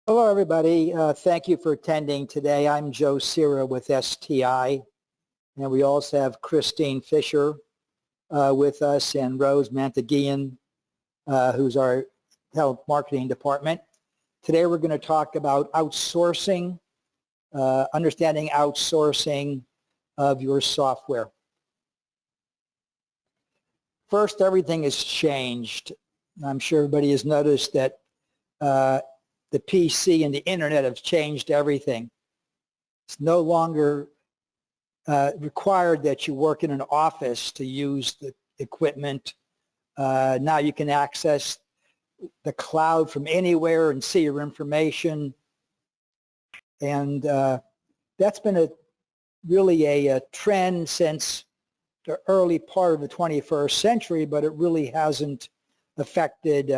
Hello, everybody. Thank you for attending today. I'm Joe Sierra with STI, and we also have Christine Fisher with us and Rose Manteguian, who's our health marketing department. Today, we're going to talk about outsourcing, understanding outsourcing of your software. First, everything has changed. I'm sure everybody has noticed that the PC and the internet have changed everything. It's no longer required that you work in an office to use the equipment. Now you can access the cloud from anywhere and see your information. And that's been really a trend since the early part of the 21st century, but it really hasn't affected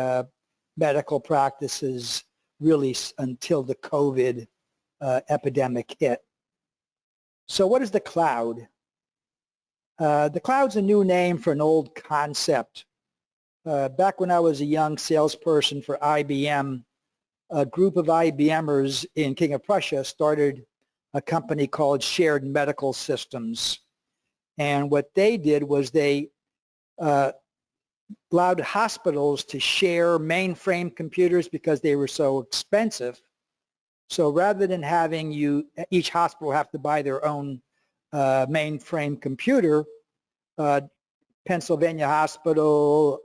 medical practices really until the COVID epidemic hit. So what is the cloud? The cloud's a new name for an old concept. Back when I was a young salesperson for IBM, a group of IBMers in King of Prussia started a company called Shared Medical Systems. And what they did was they allowed hospitals to share mainframe computers because they were so expensive. So rather than having each hospital have to buy their own mainframe computer, Pennsylvania Hospital,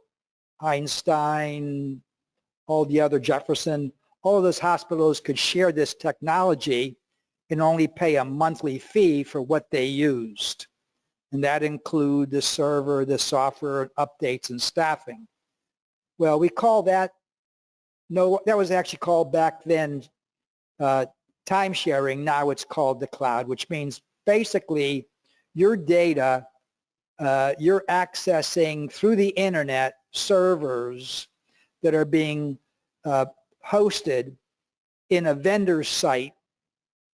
Einstein, all the other Jefferson, all of those hospitals could share this technology and only pay a monthly fee for what they used. And that include the server, the software, updates, and staffing. Well, we call that, that was actually called back then time sharing. Now it's called the cloud, which means basically your data, you're accessing through the internet servers that are being hosted in a vendor's site,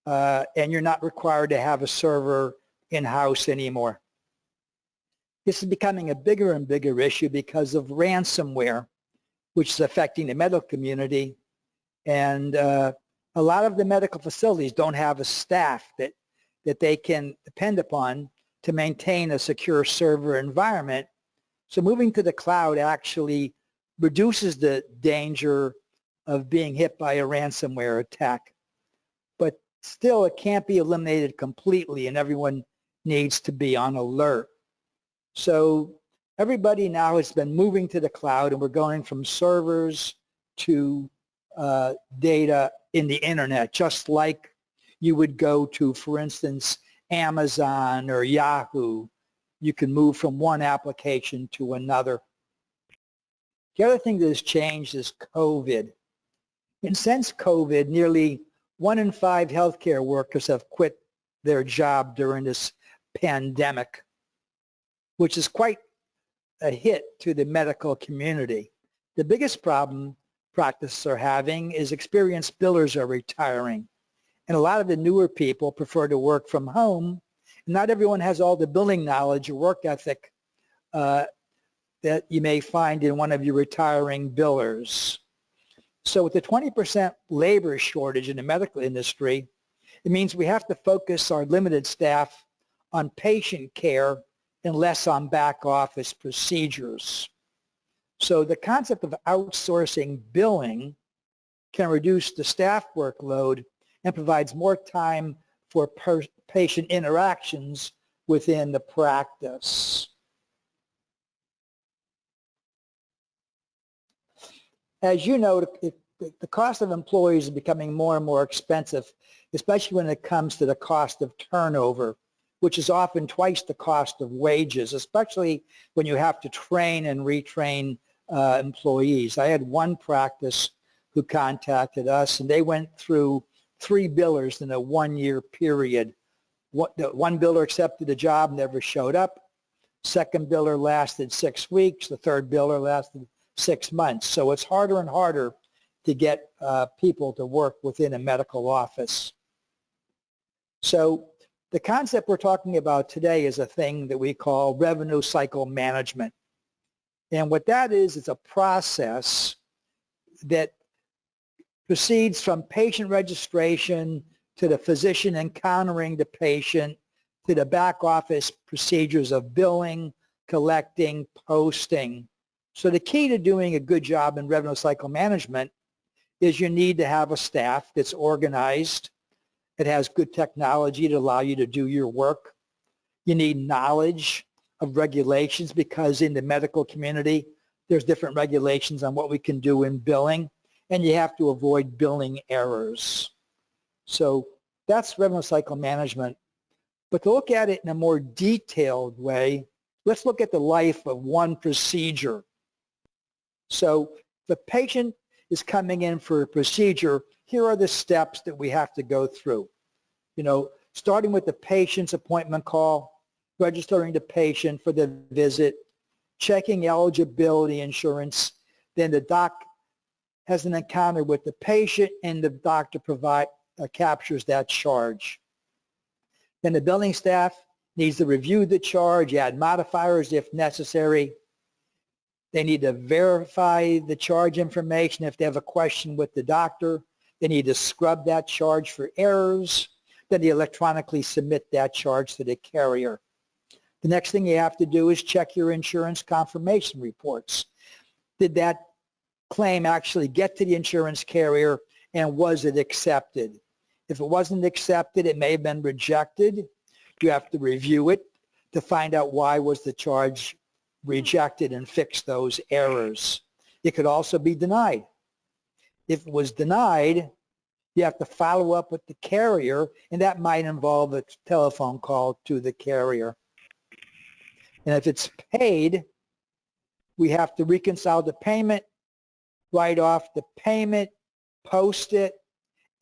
and you're not required to have a server in-house anymore. This is becoming a bigger and bigger issue because of ransomware, which is affecting the medical community. And a lot of the medical facilities don't have a staff that they can depend upon to maintain a secure server environment. So moving to the cloud actually reduces the danger of being hit by a ransomware attack. But still, it can't be eliminated completely, and everyone needs to be on alert. So everybody now has been moving to the cloud, and we're going from servers to data in the internet, just like you would go to, for instance, Amazon or Yahoo. You can move from one application to another. The other thing that has changed is COVID. And since COVID, nearly 1 in 5 healthcare workers have quit their job during this pandemic, which is quite a hit to the medical community. The biggest problem practices are having is experienced billers are retiring. And a lot of the newer people prefer to work from home. Not everyone has all the billing knowledge or work ethic that you may find in one of your retiring billers. So with the 20% labor shortage in the medical industry, it means we have to focus our limited staff on patient care and less on back office procedures. So the concept of outsourcing billing can reduce the staff workload and provides more time for patient interactions within the practice. As you know, the cost of employees is becoming more and more expensive, especially when it comes to the cost of turnover, which is often twice the cost of wages, especially when you have to train and retrain employees. I had one practice who contacted us, and they went through 3 billers in a 1-year period. One biller accepted the job, never showed up. Second biller lasted 6 weeks. The third biller lasted 6 months. So it's harder and harder to get people to work within a medical office. So the concept we're talking about today is a thing that we call revenue cycle management. And what that is, it's a process that proceeds from patient registration to the physician encountering the patient to the back office procedures of billing, collecting, posting. So the key to doing a good job in revenue cycle management is you need to have a staff that's organized. It has good technology to allow you to do your work. You need knowledge of regulations because in the medical community, there's different regulations on what we can do in billing, and you have to avoid billing errors. So that's revenue cycle management. But to look at it in a more detailed way, let's look at the life of one procedure. So if a patient is coming in for a procedure, here are the steps that we have to go through. Starting with the patient's appointment call, registering the patient for the visit, checking eligibility insurance, then the doc has an encounter with the patient and the doctor captures that charge. Then the billing staff needs to review the charge, add modifiers if necessary. They need to verify the charge information if they have a question with the doctor. They need to scrub that charge for errors. Then they electronically submit that charge to the carrier. The next thing you have to do is check your insurance confirmation reports. Did that claim actually get to the insurance carrier and was it accepted? If it wasn't accepted, it may have been rejected. You have to review it to find out why was the charge rejected and fix those errors. It could also be denied. If it was denied, you have to follow up with the carrier, and that might involve a telephone call to the carrier. And if it's paid, we have to reconcile the payment, write off the payment, post it,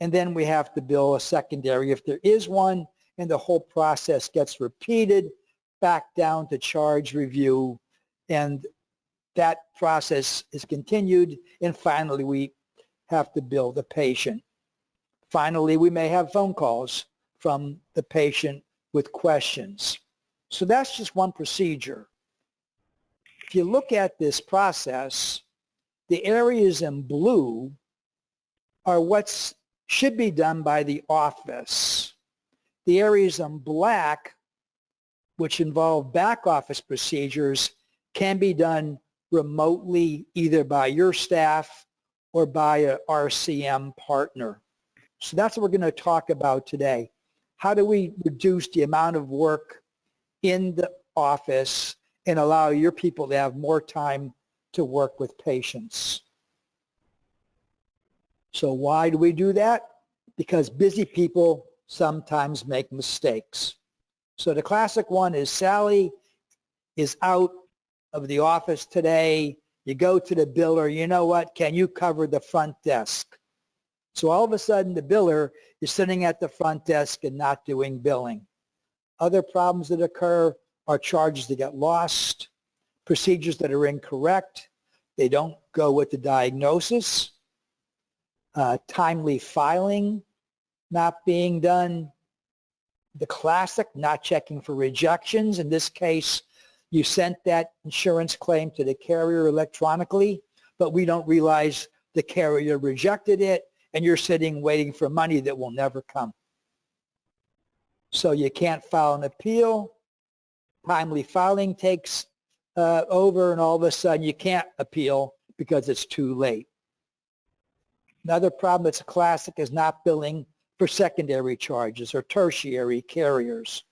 and then we have to bill a secondary if there is one, and the whole process gets repeated back down to charge review, and that process is continued, and finally we have to bill the patient. Finally, we may have phone calls from the patient with questions. So that's just one procedure. If you look at this process, the areas in blue are what should be done by the office. The areas in black, which involve back office procedures, can be done remotely either by your staff or by an RCM partner. So that's what we're going to talk about today. How do we reduce the amount of work in the office and allow your people to have more time to work with patients? So why do we do that? Because busy people sometimes make mistakes. So the classic one is Sally is out of the office today. You go to the biller, you know what, can you cover the front desk? So all of a sudden the biller is sitting at the front desk and not doing billing. Other problems that occur are charges that get lost, procedures that are incorrect, they don't go with the diagnosis, timely filing not being done, the classic not checking for rejections. In this case, you sent that insurance claim to the carrier electronically, but we don't realize the carrier rejected it, and you're sitting waiting for money that will never come. So you can't file an appeal. Timely filing takes over, and all of a sudden you can't appeal because it's too late. Another problem that's a classic is not billing for secondary charges or tertiary carriers.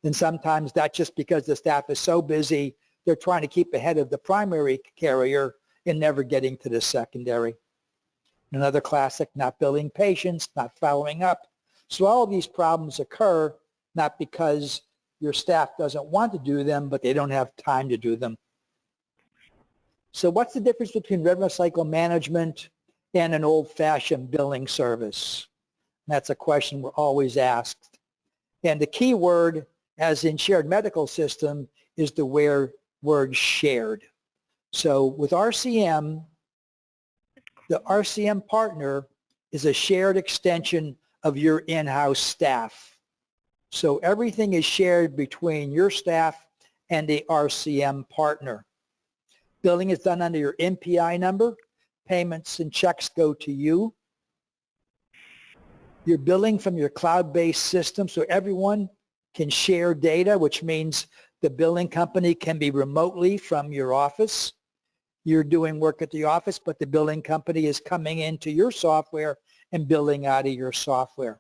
And sometimes that's just because the staff is so busy, they're trying to keep ahead of the primary carrier and never getting to the secondary. Another classic, not billing patients, not following up. So all of these problems occur not because your staff doesn't want to do them, but they don't have time to do them. So what's the difference between revenue cycle management and an old-fashioned billing service? That's a question we're always asked. And the key word, as in shared medical system, is the word shared. So with RCM, the RCM partner is a shared extension of your in-house staff. So everything is shared between your staff and the RCM partner. Billing is done under your MPI number. Payments and checks go to you. You're billing from your cloud-based system so everyone can share data, which means the billing company can be remotely from your office. You're doing work at the office, but the billing company is coming into your software and billing out of your software.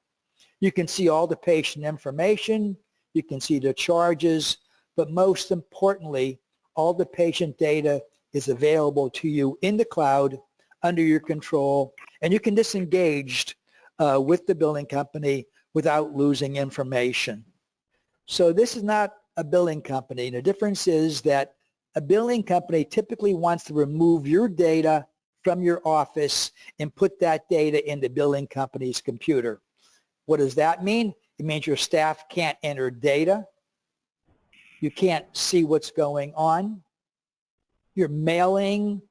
You can see all the patient information. You can see the charges, but most importantly, all the patient data is available to you in the cloud under your control, and you can disengage with the billing company without losing information. So this is not a billing company. The difference is that a billing company typically wants to remove your data from your office and put that data in the billing company's computer. What does that mean? It means your staff can't enter data. You can't see what's going on. You're mailing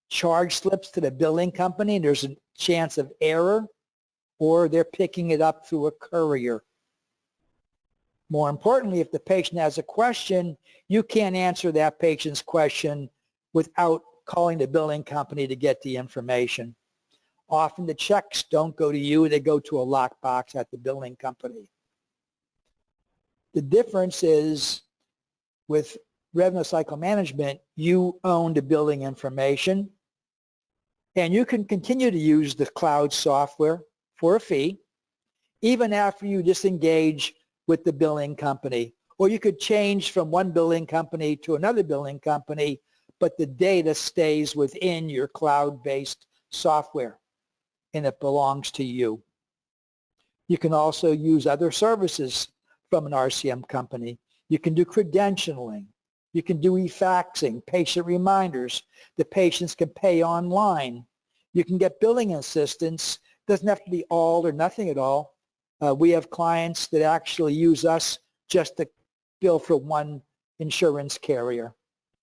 charge slips to the billing company, and there's a chance of error, or they're picking it up through a courier. More importantly, if the patient has a question, you can't answer that patient's question without calling the billing company to get the information. Often the checks don't go to you, they go to a lockbox at the billing company. The difference is with revenue cycle management, you own the billing information, and you can continue to use the cloud software for a fee even after you disengage with the billing company. Or you could change from one billing company to another billing company, but the data stays within your cloud-based software and it belongs to you. You can also use other services from an RCM company. You can do credentialing. You can do e-faxing, patient reminders. The patients can pay online. You can get billing assistance. Doesn't have to be all or nothing at all. We have clients that actually use us just to bill for one insurance carrier.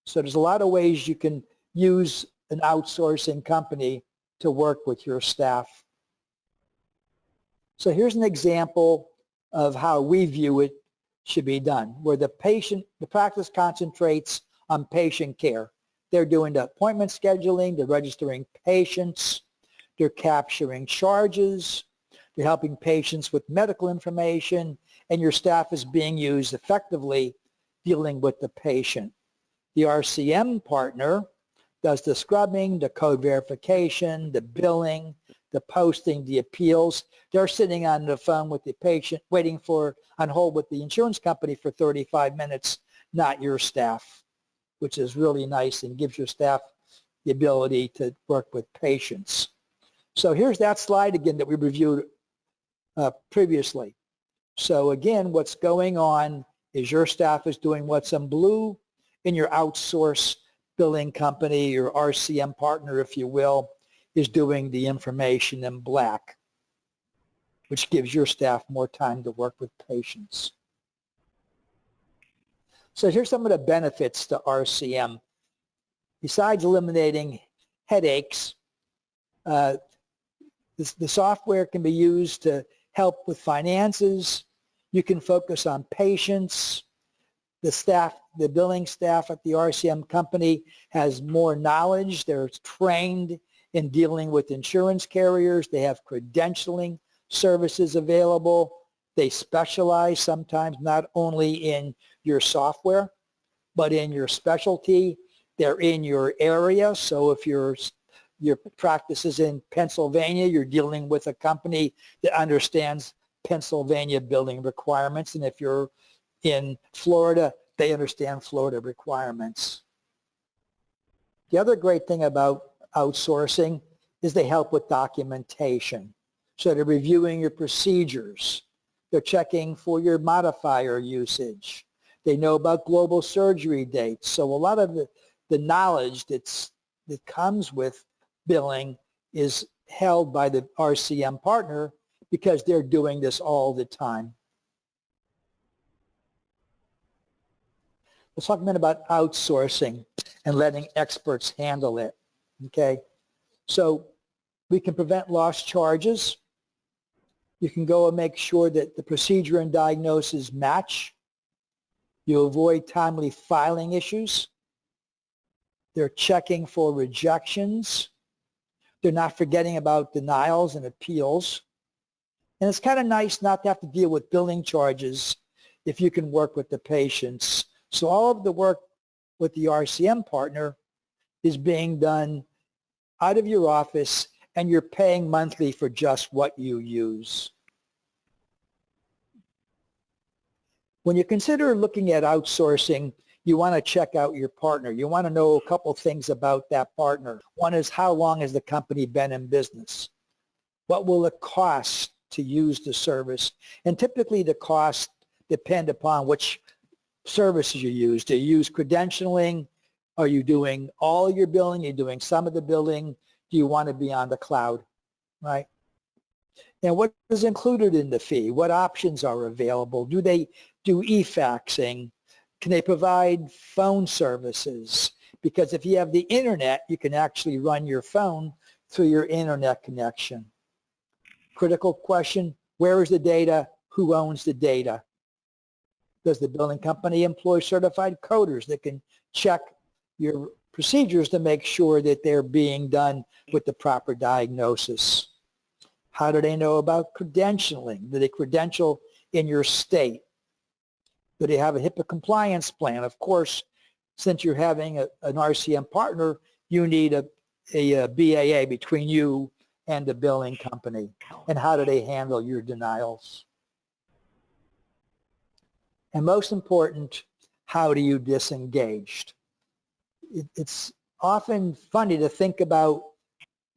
So there's a lot of ways you can use an outsourcing company to work with your staff. So here's an example of how we view it should be done, where the practice concentrates on patient care. They're doing the appointment scheduling, they're registering patients, they're capturing charges, they're helping patients with medical information, and your staff is being used effectively dealing with the patient. The RCM partner does the scrubbing, the code verification, the billing, the posting, the appeals. They're sitting on the phone with the patient, waiting on hold with the insurance company for 35 minutes, not your staff, which is really nice and gives your staff the ability to work with patients. So here's that slide again that we reviewed previously. So again, what's going on is your staff is doing what's in blue, and your outsource billing company, your RCM partner, if you will, is doing the information in black, which gives your staff more time to work with patients. So here's some of the benefits to RCM. Besides eliminating headaches, the software can be used to help with finances. You can focus on patients. The billing staff at the RCM company has more knowledge. They're trained in dealing with insurance carriers. They have credentialing services available. They specialize sometimes not only in your software, but in your specialty. They're in your area. So if your practice is in Pennsylvania, you're dealing with a company that understands Pennsylvania billing requirements. And if you're in Florida, they understand Florida requirements. The other great thing about outsourcing is they help with documentation. So they're reviewing your procedures. They're checking for your modifier usage. They know about global surgery dates. So a lot of the knowledge that comes with billing is held by the RCM partner because they're doing this all the time. Let's talk a minute about outsourcing and letting experts handle it, okay? So we can prevent lost charges. You can go and make sure that the procedure and diagnosis match. You avoid timely filing issues. They're checking for rejections. They're not forgetting about denials and appeals. And it's kind of nice not to have to deal with billing charges if you can work with the patients. So all of the work with the RCM partner is being done out of your office, and you're paying monthly for just what you use. When you consider looking at outsourcing, you want to check out your partner. You want to know a couple things about that partner. One is, how long has the company been in business? What will it cost to use the service? And typically the costs depend upon which services you use. Do you use credentialing? Are you doing all your billing? Are you doing some of the billing? Do you want to be on the cloud, right? And what is included in the fee? What options are available? Do they do e-faxing? Can they provide phone services? Because if you have the internet, you can actually run your phone through your internet connection. Critical question, where is the data? Who owns the data? Does the billing company employ certified coders that can check your procedures to make sure that they're being done with the proper diagnosis? How do they know about credentialing? Do they credential in your state? Do they have a HIPAA compliance plan? Of course, since you're having an RCM partner, you need a BAA between you and the billing company. And how do they handle your denials? And most important, how do you disengage? It's often funny to think about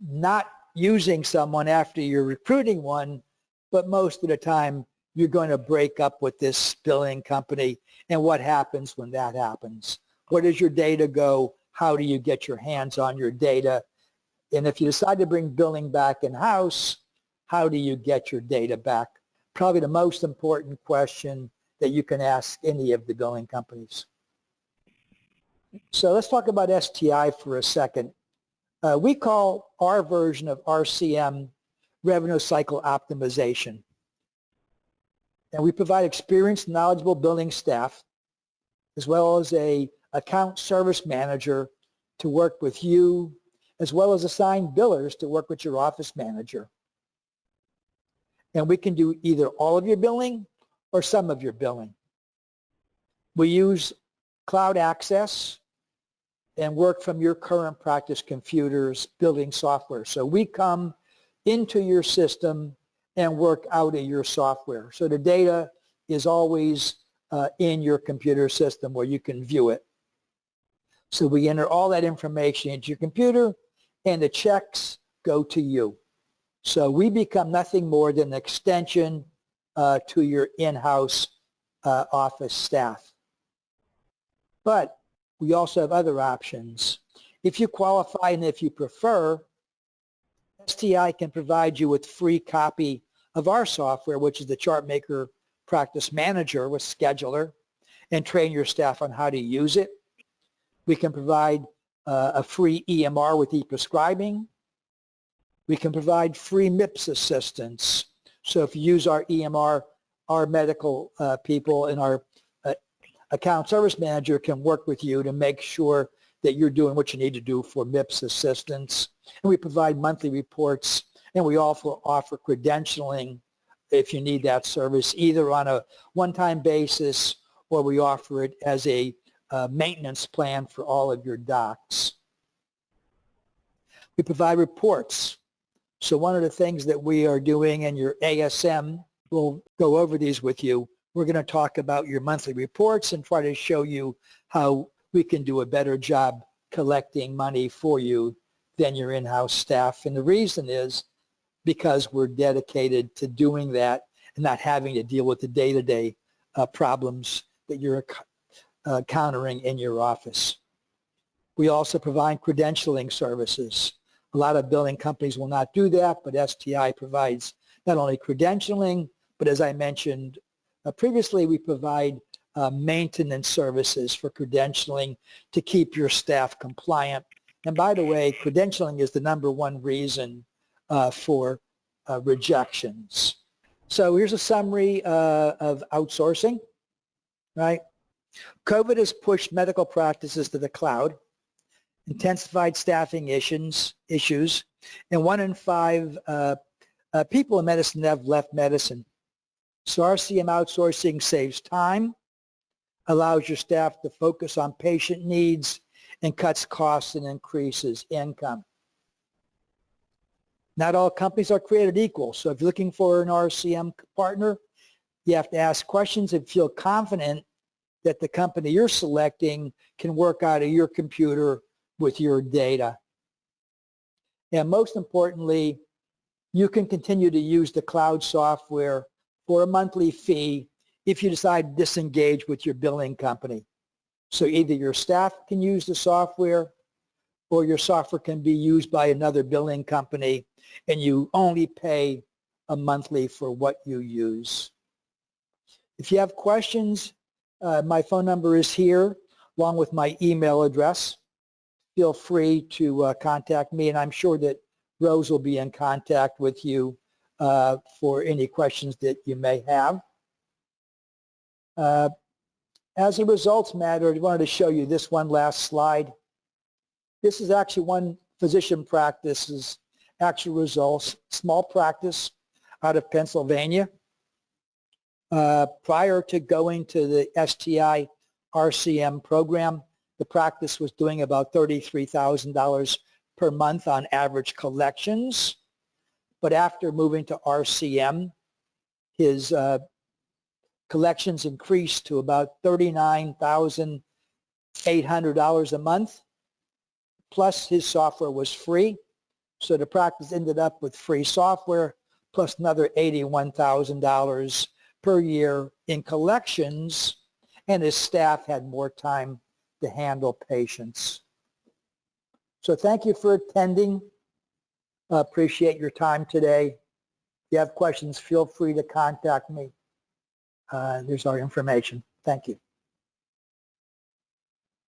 not using someone after you're recruiting one, but most of the time you're going to break up with this billing company. And what happens when that happens? Where does your data go? How do you get your hands on your data? And if you decide to bring billing back in-house, how do you get your data back? Probably the most important question that you can ask any of the billing companies. So let's talk about STI for a second. We call our version of RCM revenue cycle optimization. And we provide experienced, knowledgeable billing staff, as well as a account service manager to work with you, as well as assigned billers to work with your office manager. And we can do either all of your billing or some of your billing. We use cloud access and work from your current practice computer's billing software. So we come into your system and work out of your software. So the data is always in your computer system where you can view it. So we enter all that information into your computer and the checks go to you. So we become nothing more than an extension to your in-house office staff. But we also have other options. If you qualify and if you prefer, STI can provide you with free copy of our software, which is the ChartMaker Practice Manager with Scheduler, and train your staff on how to use it. We can provide a free EMR with e-Prescribing. We can provide free MIPS assistance. So if you use our EMR, our medical people and our account service manager can work with you to make sure that you're doing what you need to do for MIPS assistance. And we provide monthly reports, and we also offer credentialing if you need that service, either on a one-time basis or we offer it as a maintenance plan for all of your docs. We provide reports. So one of the things that we are doing in your ASM, we'll go over these with you. We're going to talk about your monthly reports and try to show you how we can do a better job collecting money for you than your in-house staff. And the reason is because we're dedicated to doing that and not having to deal with the day-to-day problems that you're encountering in your office. We also provide credentialing services. A lot of billing companies will not do that, but STI provides not only credentialing, but as I mentioned previously, we provide maintenance services for credentialing to keep your staff compliant. And by the way, credentialing is the #1 reason for rejections. So here's a summary of outsourcing, right? COVID has pushed medical practices to the cloud, intensified staffing issues, and 1 in 5 People in medicine have left medicine. So RCM outsourcing saves time, allows your staff to focus on patient needs, and cuts costs and increases income. Not all companies are created equal. So if you're looking for an RCM partner, you have to ask questions and feel confident that the company you're selecting can work out of your computer with your data. And most importantly, you can continue to use the cloud software for a monthly fee if you decide to disengage with your billing company. So either your staff can use the software or your software can be used by another billing company and you only pay a monthly for what you use. If you have questions, my phone number is here along with my email address. Feel free to contact me, and I'm sure that Rose will be in contact with you for any questions that you may have. As a results matter, I wanted to show you this one last slide. This is actually one physician practice's actual results, small practice out of Pennsylvania. Prior to going to the STI RCM program, the practice was doing about $33,000 per month on average collections. But after moving to RCM, his collections increased to about $39,800 a month. Plus his software was free. So the practice ended up with free software plus another $81,000 per year in collections, and his staff had more time to handle patients. So thank you for attending. Appreciate your time today. If you have questions, feel free to contact me. There's our information. Thank you.